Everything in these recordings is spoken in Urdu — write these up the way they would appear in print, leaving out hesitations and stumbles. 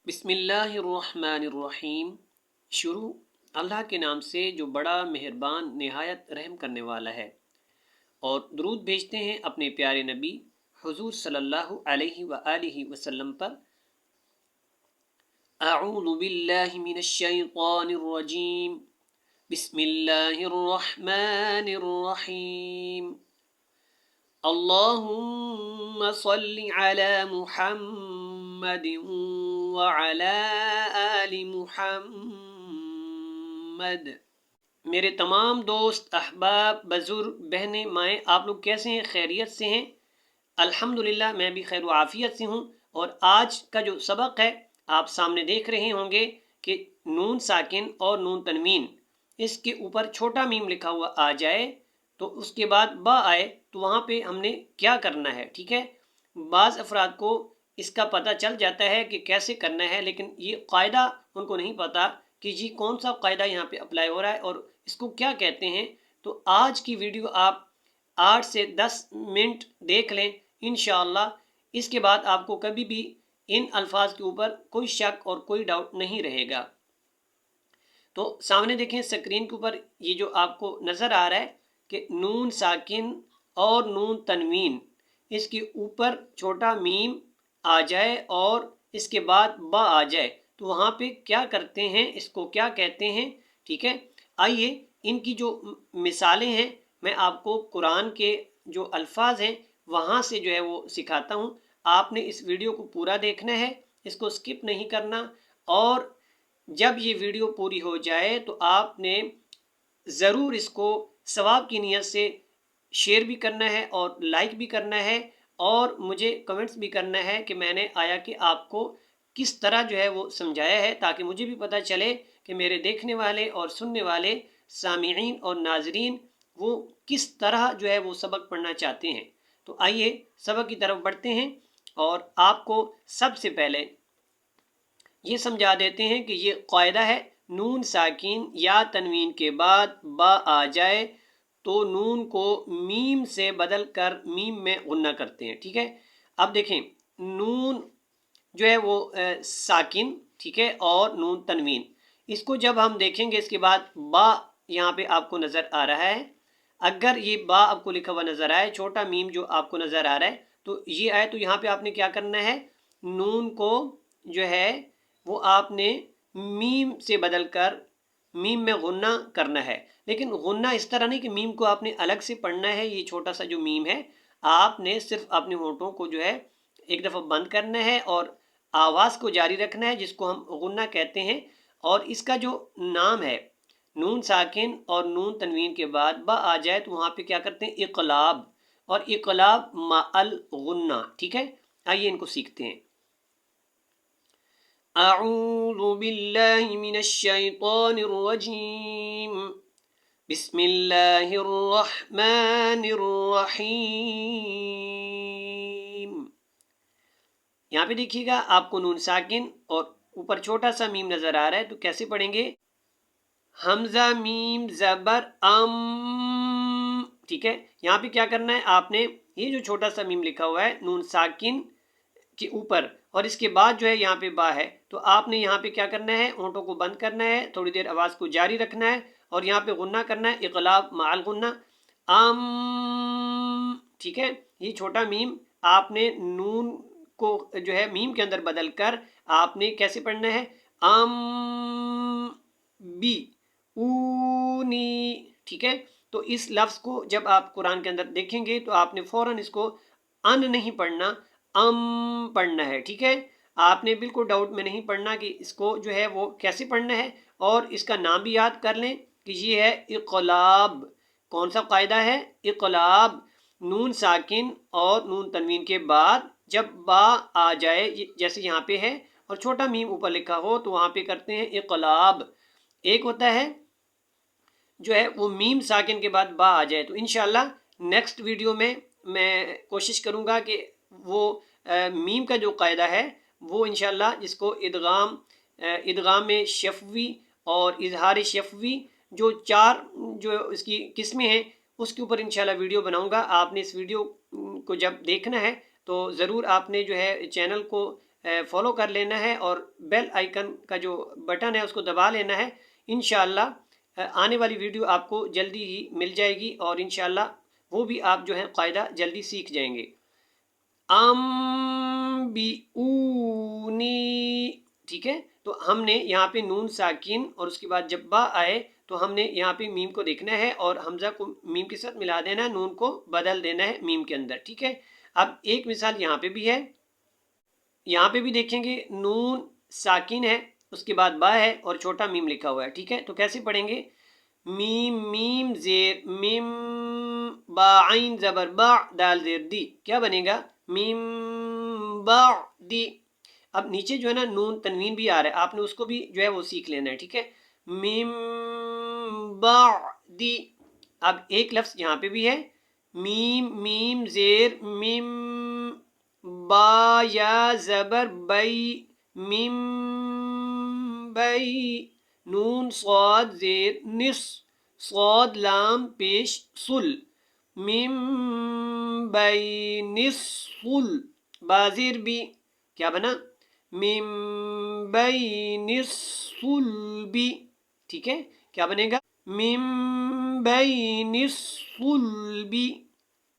بسم اللہ الرحمن الرحیم۔ شروع اللہ کے نام سے جو بڑا مہربان نہایت رحم کرنے والا ہے، اور درود بھیجتے ہیں اپنے پیارے نبی حضور صلی اللہ علیہ وآلہ وسلم پر۔ اعوذ باللہ من الشیطان الرجیم، بسم اللہ الرحمن الرحیم۔ اللہم صل علی محمد وعلی آل محمد۔ میرے تمام دوست، احباب، بزرگ، بہنیں، مائیں، آپ لوگ کیسے ہیں؟ خیریت سے ہیں؟ الحمدللہ میں بھی خیر و عافیت سے ہوں۔ اور آج کا جو سبق ہے آپ سامنے دیکھ رہے ہوں گے کہ نون ساکن اور نون تنوین، اس کے اوپر چھوٹا میم لکھا ہوا آ جائے تو اس کے بعد با آئے تو وہاں پہ ہم نے کیا کرنا ہے، ٹھیک ہے؟ بعض افراد کو اس کا پتہ چل جاتا ہے کہ کیسے کرنا ہے، لیکن یہ قاعدہ ان کو نہیں پتہ کہ جی کون سا قاعدہ یہاں پہ اپلائی ہو رہا ہے اور اس کو کیا کہتے ہیں۔ تو آج کی ویڈیو آپ 8 سے 10 منٹ دیکھ لیں انشاءاللہ، اس کے بعد آپ کو کبھی بھی ان الفاظ کے اوپر کوئی شک اور کوئی ڈاؤٹ نہیں رہے گا۔ تو سامنے دیکھیں اسکرین کے اوپر یہ جو آپ کو نظر آ رہا ہے کہ نون ساکن اور نون تنوین، اس کے اوپر چھوٹا میم آ جائے اور اس کے بعد با آ جائے تو وہاں پہ کیا کرتے ہیں، اس کو کیا کہتے ہیں، ٹھیک ہے؟ آئیے ان کی جو مثالیں ہیں میں آپ کو قرآن کے جو الفاظ ہیں وہاں سے جو ہے وہ سکھاتا ہوں۔ آپ نے اس ویڈیو کو پورا دیکھنا ہے، اس کو سکپ نہیں کرنا، اور جب یہ ویڈیو پوری ہو جائے تو آپ نے ضرور اس کو ثواب کی نیت سے شیئر بھی کرنا ہے اور لائک بھی کرنا ہے، اور مجھے کمنٹس بھی کرنا ہے کہ میں نے آیا کہ آپ کو کس طرح جو ہے وہ سمجھایا ہے، تاکہ مجھے بھی پتہ چلے کہ میرے دیکھنے والے اور سننے والے سامعین اور ناظرین وہ کس طرح جو ہے وہ سبق پڑھنا چاہتے ہیں۔ تو آئیے سبق کی طرف بڑھتے ہیں، اور آپ کو سب سے پہلے یہ سمجھا دیتے ہیں کہ یہ قاعدہ ہے، نون ساکن یا تنوین کے بعد با آ جائے تو نون کو میم سے بدل کر میم میں غنہ کرتے ہیں، ٹھیک ہے؟ اب دیکھیں نون جو ہے وہ ساکن، ٹھیک ہے، اور نون تنوین، اس کو جب ہم دیکھیں گے اس کے بعد با یہاں پہ آپ کو نظر آ رہا ہے، اگر یہ با آپ کو لکھا ہوا نظر آئے، چھوٹا میم جو آپ کو نظر آ رہا ہے تو یہ آئے تو یہاں پہ آپ نے کیا کرنا ہے، نون کو جو ہے وہ آپ نے میم سے بدل کر میم میں غنہ کرنا ہے۔ لیکن غنہ اس طرح نہیں کہ میم کو آپ نے الگ سے پڑھنا ہے، یہ چھوٹا سا جو میم ہے آپ نے صرف اپنے ہونٹوں کو جو ہے ایک دفعہ بند کرنا ہے اور آواز کو جاری رکھنا ہے، جس کو ہم غنہ کہتے ہیں۔ اور اس کا جو نام ہے نون ساکن اور نون تنوین کے بعد با آ جائے تو وہاں پہ کیا کرتے ہیں، اقلاب، اور اقلاب مع الغنہ، ٹھیک ہے؟ آئیے ان کو سیکھتے ہیں۔ اعوذ باللہ من الشیطان الرجیم، بسم اللہ الرحمن الرحیم۔ یہاں پہ دیکھیے گا آپ کو نون ساکن اور اوپر چھوٹا سا میم نظر آ رہا ہے، تو کیسے پڑھیں گے؟ حمزہ میم زبر ام، ٹھیک ہے؟ یہاں پہ کیا کرنا ہے، آپ نے یہ جو چھوٹا سا میم لکھا ہوا ہے نون ساکن کے اوپر اور اس کے بعد جو ہے یہاں پہ با ہے، تو آپ نے یہاں پہ کیا کرنا ہے، ہونٹوں کو بند کرنا ہے، تھوڑی دیر آواز کو جاری رکھنا ہے اور یہاں پہ غنہ کرنا ہے، اقلاب مع الغنہ، ام، ٹھیک ہے؟ یہ چھوٹا میم آپ نے نون کو جو ہے میم کے اندر بدل کر آپ نے کیسے پڑھنا ہے، ام بی اونی، ٹھیک ہے؟ تو اس لفظ کو جب آپ قرآن کے اندر دیکھیں گے تو آپ نے فوراً اس کو ان نہیں پڑھنا، ام پڑھنا ہے، ٹھیک ہے؟ آپ نے بالکل ڈاؤٹ میں نہیں پڑھنا کہ اس کو جو ہے وہ کیسے پڑھنا ہے، اور اس کا نام بھی یاد کر لیں کہ یہ ہے اقلاب۔ کون سا قاعدہ ہے؟ اقلاب، نون ساکن اور نون تنوین کے بعد جب با آ جائے جیسے یہاں پہ ہے اور چھوٹا میم اوپر لکھا ہو تو وہاں پہ کرتے ہیں اقلاب۔ ایک ہوتا ہے جو ہے وہ میم ساکن کے بعد با آ جائے، تو انشاءاللہ نیکسٹ ویڈیو میں کوشش کروں گا کہ وہ میم کا جو قاعدہ ہے وہ انشاءاللہ جس کو ادغام شفوی اور اظہار شفوی، جو 4 جو اس کی قسمیں ہیں اس کے اوپر انشاءاللہ ویڈیو بناؤں گا۔ آپ نے اس ویڈیو کو جب دیکھنا ہے تو ضرور آپ نے جو ہے چینل کو فالو کر لینا ہے اور بیل آئیکن کا جو بٹن ہے اس کو دبا لینا ہے۔ انشاءاللہ آنے والی ویڈیو آپ کو جلدی ہی مل جائے گی اور انشاءاللہ وہ بھی آپ جو ہے قاعدہ جلدی سیکھ جائیں گے۔ اونی، ٹھیک ہے، تو ہم نے یہاں پہ نون ساکن اور اس کے بعد جب با آئے تو ہم نے یہاں پہ میم کو دیکھنا ہے اور حمزہ کو میم کے ساتھ ملا دینا ہے، نون کو بدل دینا ہے میم کے اندر، ٹھیک ہے۔ اب ایک مثال یہاں پہ بھی ہے، یہاں پہ بھی دیکھیں گے نون ساکن ہے، اس کے بعد با ہے اور چھوٹا میم لکھا ہوا ہے، ٹھیک ہے۔ تو کیسے پڑھیں گے؟ میم میم زیر میم، با عین زبر با، دال زیر دی، کیا بنے گا؟ میم با دی۔ اب نیچے جو ہے نا نون تنوین بھی آ رہا ہے، آپ نے اس کو بھی جو ہے وہ سیکھ لینا ہے، ٹھیک ہے۔ میم با دی۔ اب ایک لفظ یہاں پہ بھی ہے، میم میم زیر میم، با یا زبر بئی، میم بئی، نون صاد زیر نص، صاد لام پیش سل، میم بئی نصل، بازیر بھی کیا بنا؟ میم بئی نصل بھی، ٹھیک ہے، کیا بنے گا؟ میم بئی نصل بھی،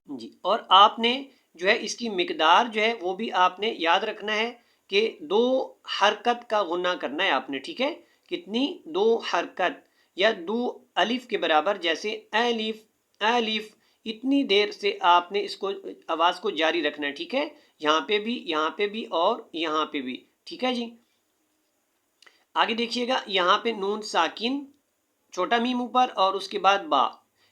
جی۔ اور آپ نے جو ہے اس کی مقدار جو ہے وہ بھی آپ نے یاد رکھنا ہے کہ 2 حرکت کا غنہ کرنا ہے آپ نے، ٹھیک ہے۔ کتنی؟ 2 حرکت یا 2 الف کے برابر، جیسے الف الف، اتنی دیر سے آپ نے اس کو آواز کو جاری رکھنا ہے، ٹھیک ہے۔ یہاں پہ بھی، یہاں پہ بھی اور یہاں پہ بھی، ٹھیک ہے جی۔ آگے دیکھیے گا، یہاں پہ نون ساکن، چھوٹا میم اوپر اور اس کے بعد با،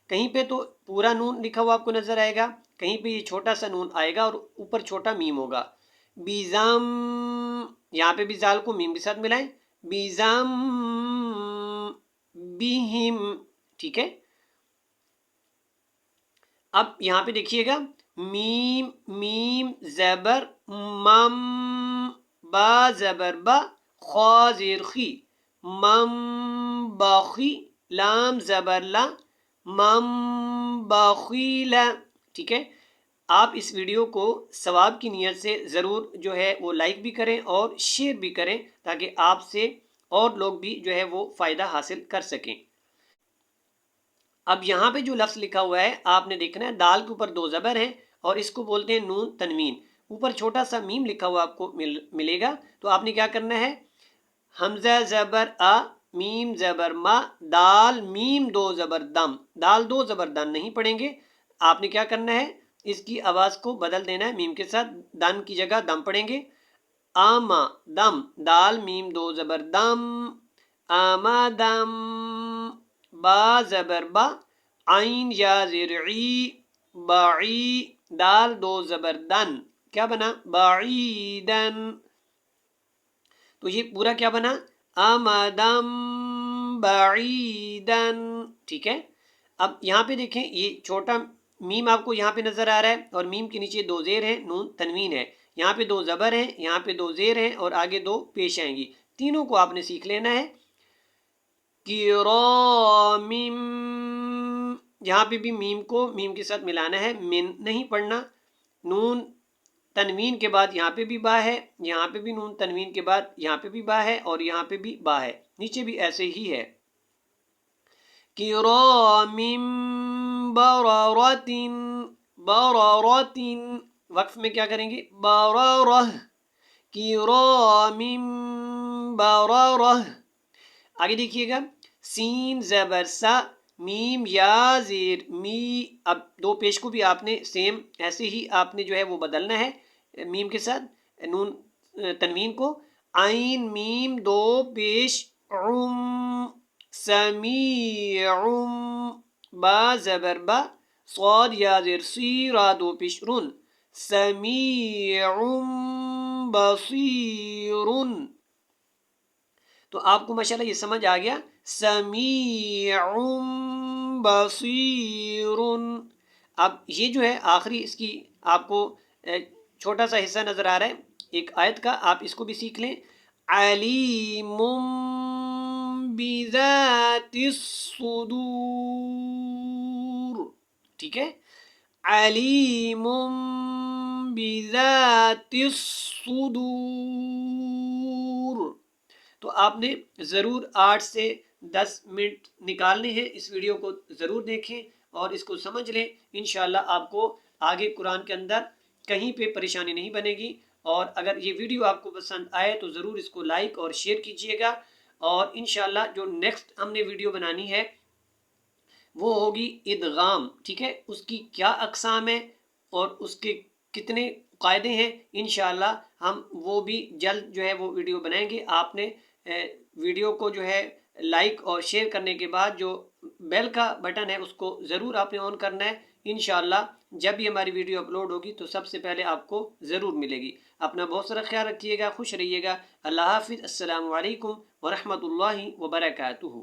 کہیں پہ تو پورا نون لکھا ہوا آپ کو نظر آئے گا، کہیں پہ یہ چھوٹا سا نون آئے گا اور اوپر چھوٹا میم ہوگا۔ بیزام، یہاں پہ بھی زال کو میم کے ساتھ ملائیں، بیزام بیہم، ٹھیک ہے۔ اب یہاں پہ دیکھیے گا، میم میم زبر مم، با زبر با، خا زیر خی، مم باخی، لام زبر لا، مم باخیلا، ٹھیک ہے۔ آپ اس ویڈیو کو ثواب کی نیت سے ضرور جو ہے وہ لائک بھی کریں اور شیئر بھی کریں تاکہ آپ سے اور لوگ بھی جو ہے وہ فائدہ حاصل کر سکیں۔ اب یہاں پہ جو لفظ لکھا ہوا ہے آپ نے دیکھنا ہے، دال کے اوپر 2 زبر ہیں اور اس کو بولتے ہیں نون تنوین، اوپر چھوٹا سا میم لکھا ہوا آپ کو ملے گا، تو آپ نے کیا کرنا ہے؟ حمزہ زبر آ، میم زبر ما، دال میم 2 زبر دم، دال 2 زبر دن نہیں پڑھیں گے، آپ نے کیا کرنا ہے؟ اس کی آواز کو بدل دینا ہے، میم کے ساتھ دن کی جگہ دم پڑھیں گے۔ آما دم، دال میم 2 زبر دم، آما دم، با زبر با، عین یا زرعی، باعی، دال 2 زبر دن، کیا بنا؟ بعیدن۔ تو یہ پورا کیا بنا؟ آمدم بعیدن، ٹھیک ہے۔ اب یہاں پہ دیکھیں، یہ چھوٹا میم آپ کو یہاں پہ نظر آ رہا ہے اور میم کے نیچے 2 زیر ہیں، نون تنوین ہے، یہاں پہ 2 زبر ہیں، یہاں پہ 2 زیر ہیں اور آگے 2 پیش آئیں گی، تینوں کو آپ نے سیکھ لینا ہے۔ کرام، یہاں پہ بھی میم کو میم کے ساتھ ملانا ہے، من نہیں پڑھنا، نون تنوین کے بعد یہاں پہ بھی با ہے، یہاں پہ بھی نون تنوین کے بعد یہاں پہ بھی با ہے اور یہاں پہ بھی با ہے، نیچے بھی ایسے ہی ہے۔ کرام بررۃ، بررۃ، وقف میں کیا کریں گے؟ بررہ، کرام بررہ۔ آگے دیکھیے گا، سین زبر سا، میم یا زیر می، اب 2 پیش کو بھی آپ نے سیم ایسے ہی آپ نے جو ہے وہ بدلنا ہے میم کے ساتھ، نون تنوین کو، عین میم 2 پیش عم، سمیع، با زبر با، صاد یا زیر سی، را 2 پیش رن، سمیع بصیر۔ تو آپ کو ماشاءاللہ یہ سمجھ آ گیا، سمیع بصیر۔ اب یہ جو ہے آخری اس کی آپ کو چھوٹا سا حصہ نظر آ رہا ہے ایک آیت کا، آپ اس کو بھی سیکھ لیں، علیم بذات الصدور، ٹھیک ہے، علیم بذات الصدور۔ تو آپ نے ضرور 8 سے 10 منٹ نکالنے ہیں، اس ویڈیو کو ضرور دیکھیں اور اس کو سمجھ لیں، انشاءاللہ آپ کو آگے قرآن کے اندر کہیں پہ پریشانی نہیں بنے گی۔ اور اگر یہ ویڈیو آپ کو پسند آئے تو ضرور اس کو لائک اور شیئر کیجئے گا، اور انشاءاللہ جو نیکسٹ ہم نے ویڈیو بنانی ہے وہ ہوگی ادغام، ٹھیک ہے، اس کی کیا اقسام ہے اور اس کے کتنے قاعدے ہیں، انشاءاللہ ہم وہ بھی جلد جو ہے وہ ویڈیو بنائیں گے۔ آپ نے ویڈیو کو جو ہے لائک اور شیئر کرنے کے بعد جو بیل کا بٹن ہے اس کو ضرور آپ نے آن کرنا ہے، انشاءاللہ جب بھی ہماری ویڈیو اپلوڈ ہوگی تو سب سے پہلے آپ کو ضرور ملے گی۔ اپنا بہت سارا خیال رکھیے گا، خوش رہیے گا، اللہ حافظ، السلام علیکم ورحمۃ اللہ وبرکاتہ۔